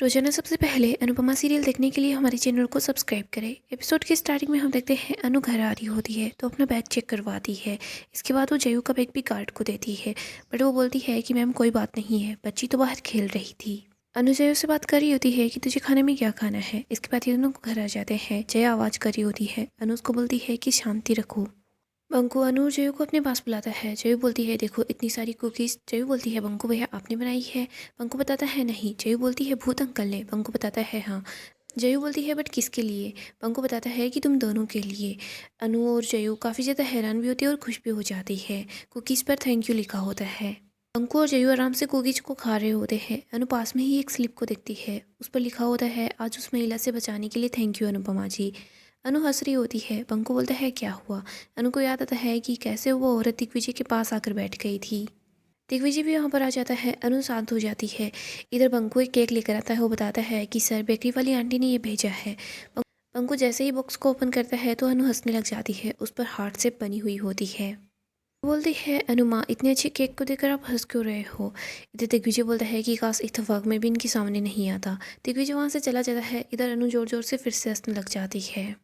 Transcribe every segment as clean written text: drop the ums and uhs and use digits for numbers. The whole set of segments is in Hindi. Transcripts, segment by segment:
रोजाना सबसे पहले अनुपमा सीरियल देखने के लिए हमारे चैनल को सब्सक्राइब करें। एपिसोड के स्टार्टिंग में हम देखते हैं अनु घर आ रही होती है तो अपना बैग चेक करवाती है। इसके बाद वो जयू का बैग भी गार्ड को देती है, बट वो बोलती है कि मैम कोई बात नहीं है, बच्ची तो बाहर खेल रही थी। अनु जयू से बात कर रही होती है कि तुझे खाने में क्या खाना है। इसके बाद ये दोनों को घर आ जाते हैं। जया आवाज़ कर रही होती है, अनु उसको बोलती है कि शांति रखो। बंकू अनु और जयू को अपने पास बुलाता है। जयू बोलती है देखो इतनी सारी कुकीज़। जयू बोलती है बंकू भैया आपने बनाई है। बंकू बताता है नहीं। जयू बोलती है भूत अंकल ने। बंकू बताता है हाँ। जयू बोलती है बट किसके लिए। बंकू बताता है कि तुम दोनों के लिए। अनु और जयू काफ़ी ज़्यादा हैरान भी होती है और खुश भी हो जाती है। कुकीज़ पर थैंक यू लिखा होता है। बंकू और जयू आराम से कुकीज़ को खा रहे होते हैं। अनु पास में ही एक स्लिप को देखती है, उस पर लिखा होता है आज उस महिला से बचाने के लिए थैंक यू अनुपमा जी। अनु हंस रही होती है। बंकू बोलता है क्या हुआ। अनु को याद आता है कि कैसे वो औरत दिग्विजय के पास आकर बैठ गई थी। दिग्विजय भी वहाँ पर आ जाता है। अनु शांत हो जाती है। इधर बंकू एक केक लेकर आता है। वो बताता है कि सर बेकरी वाली आंटी ने ये भेजा है। बंकू जैसे ही बॉक्स को ओपन करता है तो अनु हंसने लग जाती है। उस पर हार्ट शेप बनी हुई होती है। बोलती है अनु माँ इतने अच्छे केक को देखकर आप हंस क्यों रहे हो। इधर दिग्विजय बोलता है कि काश इत्तेफाक में भी इनके सामने नहीं आता। दिग्विजय वहाँ से चला जाता है। इधर अनु जोर जोर से फिर से हंसने लग जाती है।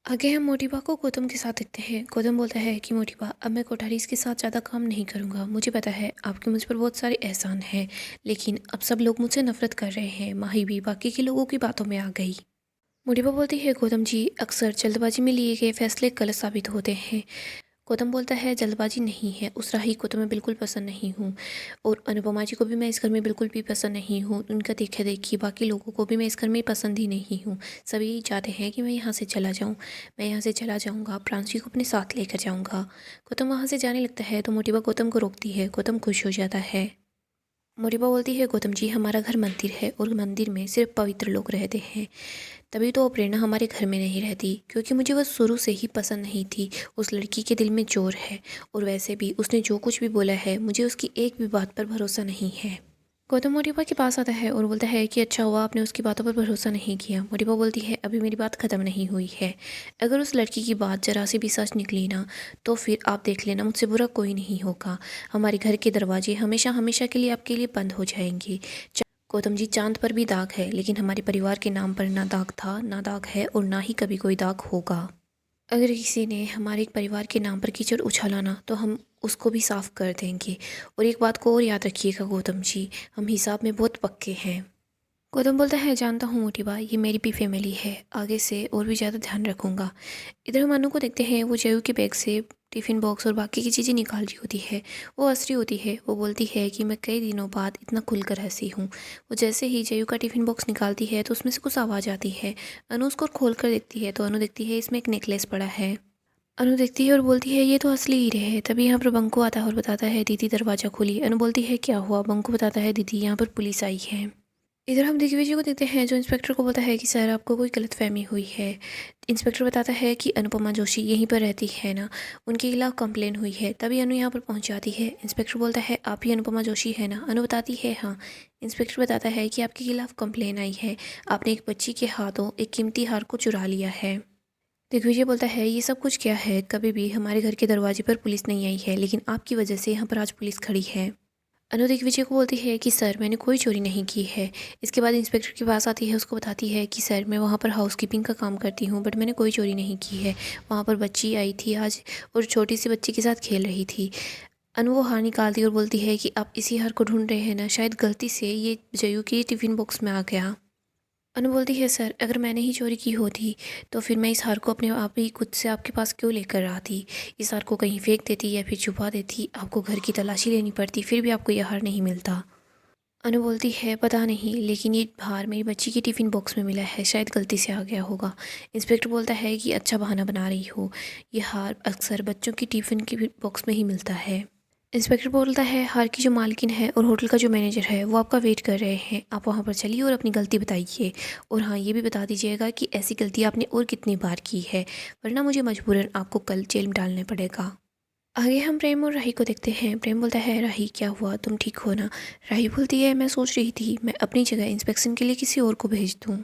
आगे हम मोटिबा को गौतम के साथ देखते हैं। गौतम बोलता है कि मोटिबा अब मैं कोठारीज के साथ ज़्यादा काम नहीं करूँगा। मुझे पता है आपके मुझ पर बहुत सारे एहसान हैं, लेकिन अब सब लोग मुझसे नफरत कर रहे हैं। माही भी बाकी के लोगों की बातों में आ गई। मोटिबा बोलती है गौतम जी अक्सर जल्दबाजी में लिए गए फैसले गलत साबित होते हैं। गौतम बोलता है जल्दबाजी नहीं है, उस राही को तो मैं बिल्कुल पसंद नहीं हूँ और अनुपमा जी को भी मैं इस घर में बिल्कुल भी पसंद नहीं हूँ। उनका देखा देखी बाकी लोगों को भी मैं इस घर में पसंद ही नहीं हूँ। सभी यही चाहते हैं कि मैं यहाँ से चला जाऊँ। मैं यहाँ से चला जाऊँगा, प्रांशी को अपने साथ लेकर जाऊँगा। गौतम वहाँ से जाने लगता है तो मोटिबा गौतम को रोकती है। गौतम खुश हो जाता है। मोटिबा बोलती है गौतम जी हमारा घर मंदिर है और मंदिर में सिर्फ पवित्र लोग रहते हैं, तभी तो वो प्रेरणा हमारे घर में नहीं रहती, क्योंकि मुझे वो शुरू से ही पसंद नहीं थी। उस लड़की के दिल में जोर है और वैसे भी उसने जो कुछ भी बोला है मुझे उसकी एक भी बात पर भरोसा नहीं है। गौतम मोटिबा के पास आता है और बोलता है कि अच्छा हुआ आपने उसकी बातों पर भरोसा नहीं किया। मोटिबा बोलती है अभी मेरी बात ख़त्म नहीं हुई है। अगर उस लड़की की बात जरा सी भी सच निकली ना तो फिर आप देख लेना मुझसे बुरा कोई नहीं होगा। हमारे घर के दरवाजे हमेशा हमेशा के लिए आपके लिए बंद हो जाएंगे। गौतम जी चांद पर भी दाग है, लेकिन हमारे परिवार के नाम पर ना दाग था, ना दाग है और ना ही कभी कोई दाग होगा। अगर किसी ने हमारे परिवार के नाम पर कीचड़ उछाला ना तो हम उसको भी साफ कर देंगे। और एक बात को और याद रखिएगा गौतम जी, हम हिसाब में बहुत पक्के हैं। गौतम बोलता है जानता हूँ मोटिबा, ये मेरी भी फैमिली है, आगे से और भी ज़्यादा ध्यान रखूँगा। इधर हम अनु को देखते हैं। वो जयू के बैग से टिफ़िन बॉक्स और बाकी की चीज़ें निकाल रही होती है। वो हंस रही होती है। वो बोलती है कि मैं कई दिनों बाद इतना खुलकर हंसी हूँ। वो जैसे ही जयू का टिफ़िन बॉक्स निकालती है तो उसमें से कुछ आवाज़ आती है। अनु उसको खोल कर देखती है तो अनु देखती है इसमें एक नेकलेस पड़ा है। अनु देखती है और बोलती है ये तो असली हीरे है। तभी यहाँ पर बंकू आता है और बताता है दीदी दरवाज़ा खोली। अनु बोलती है क्या हुआ। बंकू बताता है दीदी यहाँ पर पुलिस आई है। इधर हम दिग्विजय को देखते हैं जो इंस्पेक्टर को बोलता है कि सर आपको कोई गलतफहमी हुई है। इंस्पेक्टर बताता है कि अनुपमा जोशी यहीं पर रहती है ना, उनके खिलाफ कंप्लेन हुई है। तभी अनु यहाँ पर पहुँच जाती है। इंस्पेक्टर बोलता है आप ही अनुपमा जोशी है ना। अनु बताती है हाँ। इंस्पेक्टर बताता है कि आपके खिलाफ कंप्लेन आई है, आपने एक बच्ची के हाथों एक कीमती हार को चुरा लिया है। दिग्विजय बोलता है ये सब कुछ क्या है, कभी भी हमारे घर के दरवाजे पर पुलिस नहीं आई है, लेकिन आपकी वजह से यहाँ पर आज पुलिस खड़ी है। अनु दिग्विजय को बोलती है कि सर मैंने कोई चोरी नहीं की है। इसके बाद इंस्पेक्टर के पास आती है, उसको बताती है कि सर मैं वहाँ पर हाउसकीपिंग का काम करती हूँ, बट मैंने कोई चोरी नहीं की है। वहाँ पर बच्ची आई थी आज और छोटी सी बच्ची के साथ खेल रही थी। अनु वो हार निकालती और बोलती है कि आप इसी हार को ढूंढ रहे हैं ना, शायद गलती से ये जयू के टिफ़िन बॉक्स में आ गया। अनु बोलती है सर अगर मैंने ही चोरी की होती तो फिर मैं इस हार को अपने आप ही खुद से आपके पास क्यों लेकर आती। इस हार को कहीं फेंक देती या फिर छुपा देती, आपको घर की तलाशी लेनी पड़ती, फिर भी आपको यह हार नहीं मिलता। अनु बोलती है पता नहीं, लेकिन ये हार मेरी बच्ची के टिफ़िन बॉक्स में मिला है, शायद गलती से आ गया होगा। इंस्पेक्टर बोलता है कि अच्छा बहाना बना रही हो, ये हार अक्सर बच्चों की टिफ़िन के बॉक्स में ही मिलता है। इंस्पेक्टर बोलता है हार की जो मालकिन है और होटल का जो मैनेजर है वो आपका वेट कर रहे हैं, आप वहाँ पर चलिए और अपनी गलती बताइए। और हाँ ये भी बता दीजिएगा कि ऐसी गलती आपने और कितनी बार की है, वरना मुझे मजबूरन आपको कल जेल में डालने पड़ेगा। आगे हम प्रेम और राही को देखते हैं। प्रेम बोलता है राही क्या हुआ, तुम ठीक हो ना। राही बोलती है मैं सोच रही थी मैं अपनी जगह इंस्पेक्शन के लिए किसी और को भेज दूँ।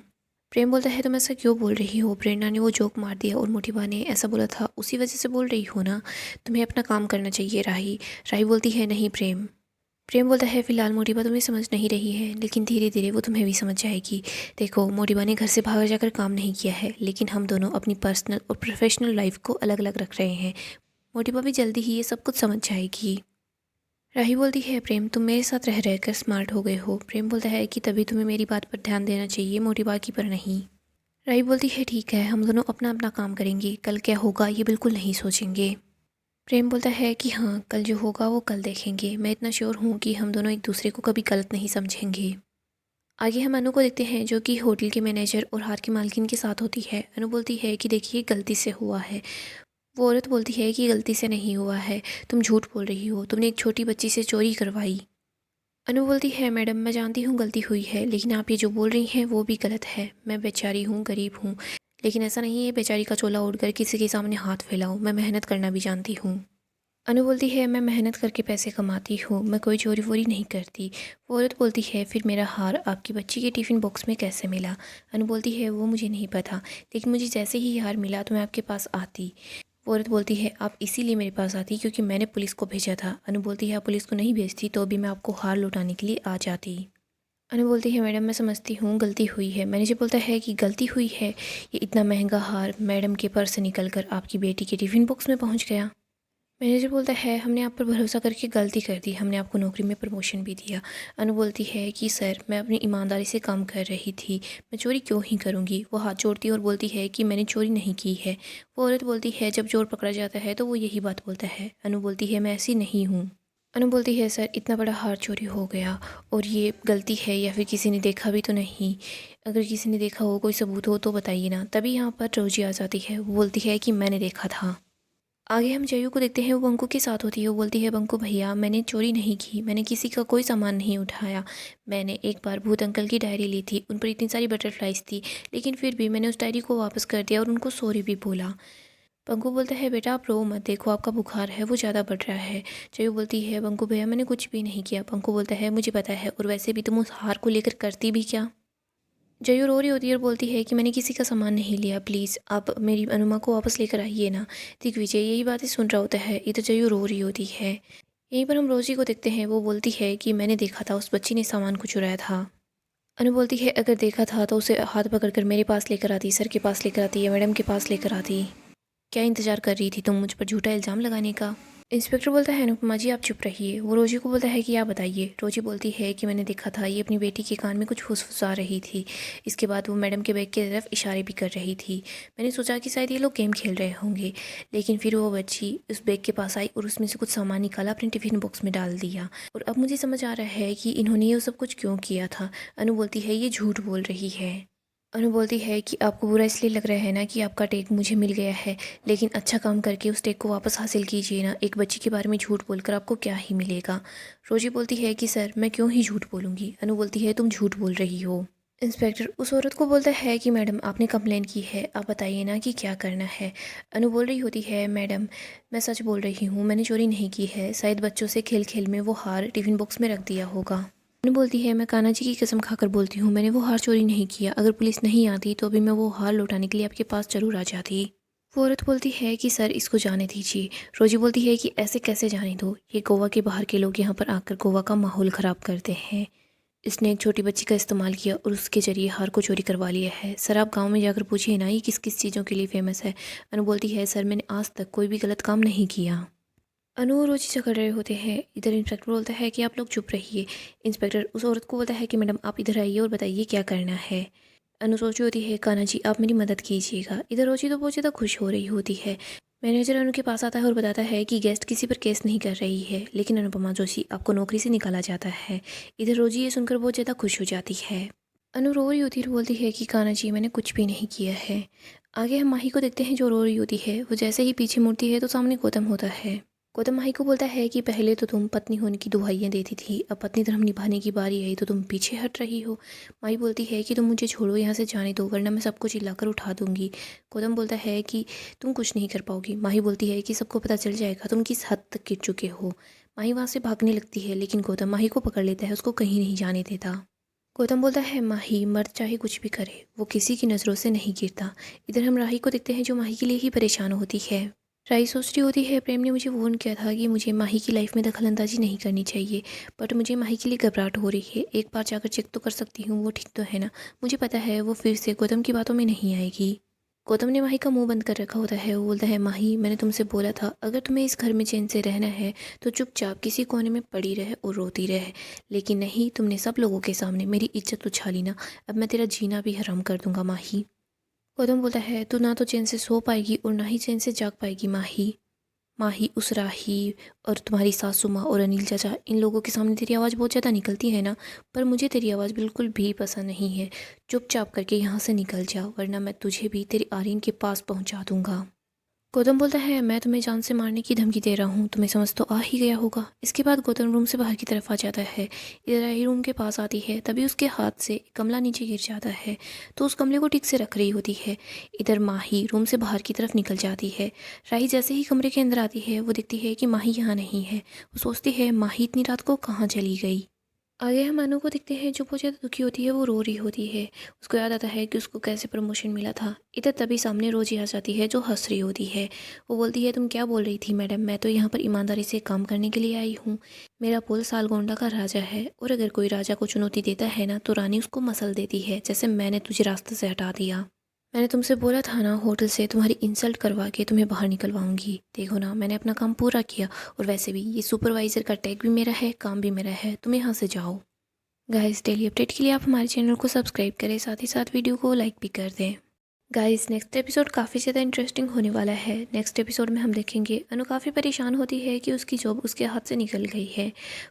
प्रेम बोलता है तुम ऐसा क्यों बोल रही हो, प्रेरणा ने वो जोक मार दिया और मोटिबा ने ऐसा बोला था उसी वजह से बोल रही हो ना, तुम्हें अपना काम करना चाहिए राही। राही बोलती है नहीं प्रेम। प्रेम बोलता है फिलहाल मोटिबा तुम्हें समझ नहीं रही है, लेकिन धीरे धीरे वो तुम्हें भी समझ जाएगी। देखो, मोटिबा ने घर से बाहर जाकर काम नहीं किया है, लेकिन हम दोनों अपनी पर्सनल और प्रोफेशनल लाइफ को अलग अलग रख रहे हैं। मोटिबा भी जल्दी ही ये सब कुछ समझ जाएगी। राही बोलती है प्रेम तुम मेरे साथ रह रहकर स्मार्ट हो गए हो। प्रेम बोलता है कि तभी तुम्हें मेरी बात पर ध्यान देना चाहिए, मोटिबा की पर नहीं। राही बोलती है ठीक है, हम दोनों अपना अपना काम करेंगे, कल क्या होगा ये बिल्कुल नहीं सोचेंगे। प्रेम बोलता है कि हाँ, कल जो होगा वो कल देखेंगे। मैं इतना श्योर हूँ कि हम दोनों एक दूसरे को कभी गलत नहीं समझेंगे। आगे हम अनु को देखते हैं जो कि होटल के मैनेजर और हार की मालकिन के साथ होती है। अनु बोलती है कि देखिए गलती से हुआ है। वो औरत बोलती है कि गलती से नहीं हुआ है, तुम झूठ बोल रही हो, तुमने एक छोटी बच्ची से चोरी करवाई। अनु बोलती है मैडम मैं जानती हूँ गलती हुई है, लेकिन आप ये जो बोल रही हैं वो भी गलत है। मैं बेचारी हूँ, गरीब हूँ, लेकिन ऐसा नहीं है बेचारी का चोला ओढ़कर किसी के सामने हाथ फैलाऊँ। मैं मेहनत करना भी जानती हूँ। अनु बोलती है मैं मेहनत करके पैसे कमाती हूँ, मैं कोई चोरी वोरी नहीं करती। वो औरत बोलती है फिर मेरा हार आपकी बच्ची के टिफ़िन बॉक्स में कैसे मिला। अनु बोलती है वो मुझे नहीं पता, लेकिन मुझे जैसे ही हार मिला तो मैं आपके पास आती। वो औरत बोलती है आप इसीलिए मेरे पास आती क्योंकि मैंने पुलिस को भेजा था। अनु बोलती है आप पुलिस को नहीं भेजती तो भी मैं आपको हार लौटाने के लिए आ जाती। अनु बोलती है मैडम मैं समझती हूँ गलती हुई है। मैनेजर बोलता है कि गलती हुई है, ये इतना महंगा हार मैडम के पर्स से निकल कर आपकी बेटी के टिफ़िन बॉक्स में पहुँच गया। मैनेजर बोलता है हमने आप पर भरोसा करके गलती कर दी, हमने आपको नौकरी में प्रमोशन भी दिया। अनु बोलती है कि सर मैं अपनी ईमानदारी से काम कर रही थी, मैं चोरी क्यों ही करूँगी। वो हाथ जोड़ती है और बोलती है कि मैंने चोरी नहीं की है। वो औरत बोलती है जब चोर पकड़ा जाता है तो वो यही बात बोलता है। अनु बोलती है मैं ऐसी नहीं हूँ। अनु बोलती है सर इतना बड़ा हार चोरी हो गया और ये गलती है या फिर किसी ने देखा भी तो नहीं। अगर किसी ने देखा हो, कोई सबूत हो तो बताइए ना। तभी यहाँ पर रोजी आ जाती है। वो बोलती है कि मैंने देखा था। आगे हम जयू को देखते हैं, वो बंकू के साथ होती है। वो बोलती है बंकू भैया मैंने चोरी नहीं की, मैंने किसी का कोई सामान नहीं उठाया। मैंने एक बार भूत अंकल की डायरी ली थी, उन पर इतनी सारी बटरफ्लाइज थी, लेकिन फिर भी मैंने उस डायरी को वापस कर दिया और उनको सॉरी भी बोला। बंकू बोलता है बेटा आप रो मत, देखो आपका बुखार है वो ज़्यादा बढ़ रहा है। जयू बोलती है बंकू भैया मैंने कुछ भी नहीं किया। बंकू बोलता है मुझे पता है, और वैसे भी तुम उस हार को लेकर करती भी क्या। जयू रो रही होती है और बोलती है कि मैंने किसी का सामान नहीं लिया, प्लीज़ आप मेरी अनुमा को वापस लेकर आइए ना। दिग्विजय यही बातें सुन रहा होता है, इधर जयू रो रही होती है। यहीं पर हम रोजी को देखते हैं। वो बोलती है कि मैंने देखा था उस बच्ची ने सामान को चुराया था। अनु बोलती है अगर देखा था तो उसे हाथ पकड़कर मेरे पास लेकर आती, सर के पास लेकर आती या मैडम के पास लेकर आती। क्या इंतज़ार कर रही थी तुम मुझ पर झूठा इल्ज़ाम लगाने का। इंस्पेक्टर बोलता है अनुपमा जी आप चुप रहिए। वो रोजी को बोलता है कि आप बताइए। रोजी बोलती है कि मैंने देखा था ये अपनी बेटी के कान में कुछ फुसफुसा रही थी। इसके बाद वो मैडम के बैग की तरफ इशारे भी कर रही थी। मैंने सोचा कि शायद ये लोग गेम खेल रहे होंगे, लेकिन फिर वो बच्ची उस बैग के पास आई और उसमें से कुछ सामान निकाला, अपने टिफ़िन बॉक्स में डाल दिया। और अब मुझे समझ आ रहा है कि इन्होंने ये सब कुछ क्यों किया था। अनु बोलती है ये झूठ बोल रही है। अनु बोलती है कि आपको बुरा इसलिए लग रहा है ना कि आपका टेक मुझे मिल गया है, लेकिन अच्छा काम करके उस टेक को वापस हासिल कीजिए ना। एक बच्ची के बारे में झूठ बोलकर आपको क्या ही मिलेगा। रोजी बोलती है कि सर मैं क्यों ही झूठ बोलूँगी। अनु बोलती है तुम झूठ बोल रही हो। इंस्पेक्टर उस औरत को बोलता है कि मैडम आपने कंप्लेन की है, आप बताइए ना कि क्या करना है। अनु बोल रही होती है मैडम मैं सच बोल रही हूँ, मैंने चोरी नहीं की है, शायद बच्चों से खेल खेल में वो हार टिफ़िन बॉक्स में रख दिया होगा। अनु बोलती है मैं कान्हा जी की कसम खाकर बोलती हूँ मैंने वो हार चोरी नहीं किया। अगर पुलिस नहीं आती तो अभी मैं वो हार लौटाने के लिए आपके पास जरूर आ जाती। वो औरत बोलती है कि सर इसको जाने दीजिए। रोजी बोलती है कि ऐसे कैसे जाने दो, ये गोवा के बाहर के लोग यहाँ पर आकर गोवा का माहौल ख़राब करते हैं। इसने एक छोटी बच्ची का इस्तेमाल किया और उसके जरिए हार को चोरी करवा लिया है। सर आप गांव में जाकर पूछिए ना ये किस किस चीज़ों के लिए फेमस है। अनु बोलती है सर मैंने आज तक कोई भी गलत काम नहीं किया। अनु और रोजी झगड़ रहे होते हैं। इधर इंस्पेक्टर बोलता है कि आप लोग चुप रहिए। इंस्पेक्टर उस औरत को बोलता है कि मैडम आप इधर आइए और बताइए क्या करना है। अनु सोची होती है कान्हा जी आप मेरी मदद कीजिएगा। इधर रोजी तो बहुत ज़्यादा खुश हो रही होती है। मैनेजर अनु के पास आता है और बताता है कि गेस्ट किसी पर केस नहीं कर रही है, लेकिन अनुपमा जोशी आपको नौकरी से निकाला जाता है। इधर रोजी ये सुनकर बहुत ज़्यादा खुश हो जाती है। अनु रो रही होती है, बोलती है कि कान्हा जी मैंने कुछ भी नहीं किया है। आगे हम माही को देखते हैं जो रो रही होती है। वो जैसे ही पीछे मुड़ती है तो सामने गौतम होता है। गौतम माही को बोलता है कि पहले तो तुम पत्नी होने की दुहाइयाँ देती थी, अब पत्नी धर्म निभाने की बारी आई तो तुम पीछे हट रही हो। माही बोलती है कि तुम मुझे छोड़ो, यहाँ से जाने दो वरना मैं सबको चिल्लाकर उठा दूंगी। गौतम बोलता है कि तुम कुछ नहीं कर पाओगी। माही बोलती है कि सबको पता चल जाएगा तुम किस हद तक गिर चुके हो। माही वहाँ से भागने लगती है, लेकिन गौतम माही को पकड़ लेता है, उसको कहीं नहीं जाने देता। गौतम बोलता है माही मर्द चाहे कुछ भी करे वो किसी की नज़रों से नहीं गिरता। इधर हम राही को देखते हैं जो माही के लिए ही परेशान होती है। राही सोच रही होती है प्रेम ने मुझे वार्न किया था कि मुझे माही की लाइफ में दखल अंदाजी नहीं करनी चाहिए, बट मुझे माही के लिए घबराहट हो रही है। एक बार जाकर चेक तो कर सकती हूँ, वो ठीक तो है ना। मुझे पता है वो फिर से गौतम की बातों में नहीं आएगी। गौतम ने माही का मुंह बंद कर रखा होता है। वो बोलता है, माही मैंने तुमसे बोला था अगर तुम्हें इस घर में चैन से रहना है तो चुपचाप किसी कोने में पड़ी रहे और रोती रहे, लेकिन नहीं, तुमने सब लोगों के सामने मेरी इज्जत उछाली ना। अब मैं तेरा जीना भी हराम कर दूंगा माही। गौतम बोलता है, तू ना तो चैन से सो पाएगी और ना ही चैन से जाग पाएगी माही। माही, उस राही और तुम्हारी सासू माँ और अनिल चाचा, इन लोगों के सामने तेरी आवाज़ बहुत ज़्यादा निकलती है ना, पर मुझे तेरी आवाज़ बिल्कुल भी पसंद नहीं है। चुपचाप करके यहाँ से निकल जा, वरना मैं तुझे भी तेरी आर्यन के पास पहुँचा दूंगा। गौतम बोलता है, मैं तुम्हें जान से मारने की धमकी दे रहा हूँ, तुम्हें समझ तो आ ही गया होगा। इसके बाद गौतम रूम से बाहर की तरफ आ जाता है। इधर आई रूम के पास आती है, तभी उसके हाथ से एक गमला नीचे गिर जाता है, तो उस गमले को ठीक से रख रही होती है। इधर माही रूम से बाहर की तरफ निकल जाती है। राही जैसे ही कमरे के अंदर आती है, वो देखती है कि माही यहाँ नहीं है। वो सोचती है, माही इतनी रात को कहाँ चली गई। आगे हम अनु को दिखते हैं, जो बहुत ज़्यादा दुखी होती है, वो रो रही होती है। उसको याद आता है कि उसको कैसे प्रमोशन मिला था। इधर तभी सामने रोजी आ जाती है, जो हंस रही होती है। वो बोलती है, तुम क्या बोल रही थी मैडम, मैं तो यहाँ पर ईमानदारी से काम करने के लिए आई हूँ। मेरा पोल सालगोंडा का राजा है, और अगर कोई राजा को चुनौती देता है ना, तो रानी उसको मसल देती है, जैसे मैंने तुझे रास्ते से हटा दिया। मैंने तुमसे बोला था ना, होटल से तुम्हारी इंसल्ट करवा के तुम्हें बाहर निकलवाऊंगी। देखो ना, मैंने अपना काम पूरा किया, और वैसे भी ये सुपरवाइज़र का टैग भी मेरा है, काम भी मेरा है, तुम यहाँ से जाओ। गाइस, डेली अपडेट के लिए आप हमारे चैनल को सब्सक्राइब करें, साथ ही साथ वीडियो को लाइक भी कर दें। गाइस, नेक्स्ट एपिसोड काफ़ी ज़्यादा इंटरेस्टिंग होने वाला है। नेक्स्ट एपिसोड में हम देखेंगे अनु काफ़ी परेशान होती है कि उसकी जॉब उसके हाथ से निकल गई है।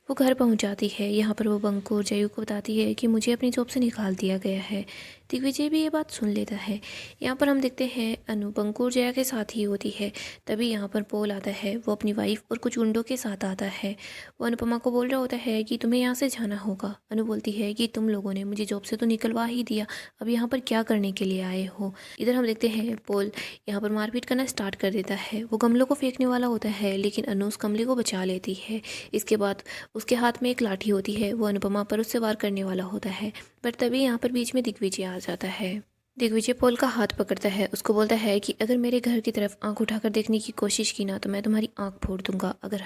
वो घर पहुंच जाती है। यहाँ पर वो बंकू और जयू को बताती है कि मुझे अपनी जॉब से निकाल दिया गया है। दिग्विजय भी ये बात सुन लेता है। यहाँ पर हम देखते हैं अनु बंकू और जया के साथ ही होती है। तभी यहाँ पर पोल आता है। वो अपनी वाइफ और कुछ गुंडों के साथ आता है। वो अनुपमा को बोल रहा होता है कि तुम्हें यहाँ से जाना होगा। अनु बोलती है कि तुम लोगों ने मुझे जॉब से तो निकलवा ही दिया, अब यहाँ पर क्या करने के लिए आए हो। इधर हम देखते हैं पोल यहाँ पर मारपीट करना स्टार्ट कर देता है। वो गमलों को फेंकने वाला होता है, लेकिन अनु उस गमले को बचा लेती है। इसके बाद उसके हाथ में एक लाठी होती है। वो अनुपमा पर उससे वार करने वाला होता है, पर तभी यहाँ पर बीच में दिग्विजय आ जाता है। दिग्विजय पोल का हाथ पकड़ता है। उसको बोलता है कि अगर मेरे घर की तरफ आंख उठाकर देखने की कोशिश की ना, तो मैं तुम्हारी आंख फोड़ दूंगा। अगर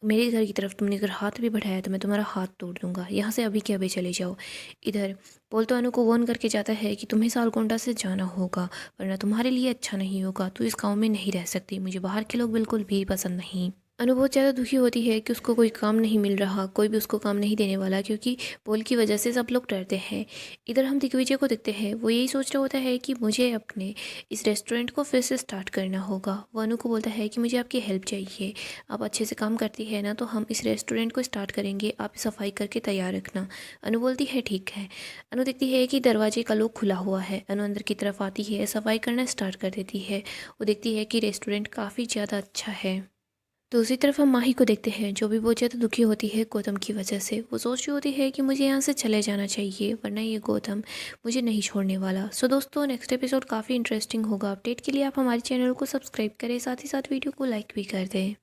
मेरे घर की तरफ तुमने अगर हाथ भी बढ़ाया तो मैं तुम्हारा हाथ तोड़ दूंगा। यहाँ से अभी के अभी चले जाओ। इधर पोल तो अनु को वार्न करके जाता है कि तुम्हें सालकोंडा से जाना होगा, वरना तुम्हारे लिए अच्छा नहीं होगा। तू इस गाँव में नहीं रह सकती, मुझे बाहर के लोग बिल्कुल भी पसंद नहीं। अनु बहुत ज़्यादा दुखी होती है कि उसको कोई काम नहीं मिल रहा, कोई भी उसको काम नहीं देने वाला, क्योंकि पोल की वजह से सब लोग डरते हैं। इधर हम दिग्विजय को देखते हैं। वो यही सोच रहा होता है कि मुझे अपने इस रेस्टोरेंट को फिर से स्टार्ट करना होगा। वो अनु को बोलता है कि मुझे आपकी हेल्प चाहिए, आप अच्छे से काम करती है ना, तो हम इस रेस्टोरेंट को स्टार्ट करेंगे, आप सफाई करके तैयार रखना। अनु बोलती है ठीक है। अनु देखती है कि दरवाजे का लॉक खुला हुआ है। अनु अंदर की तरफ आती है, सफाई करना स्टार्ट कर देती है। वो देखती है कि रेस्टोरेंट काफ़ी ज़्यादा अच्छा है। दूसरी तरफ हम माही को देखते हैं, जो भी बहुत ज़्यादा दुखी होती है गौतम की वजह से। वो सोच रही होती है कि मुझे यहाँ से चले जाना चाहिए, वरना ये गौतम मुझे नहीं छोड़ने वाला। सो दोस्तों, नेक्स्ट एपिसोड काफ़ी इंटरेस्टिंग होगा। अपडेट के लिए आप हमारे चैनल को सब्सक्राइब करें, साथ ही साथ वीडियो को लाइक भी कर दें।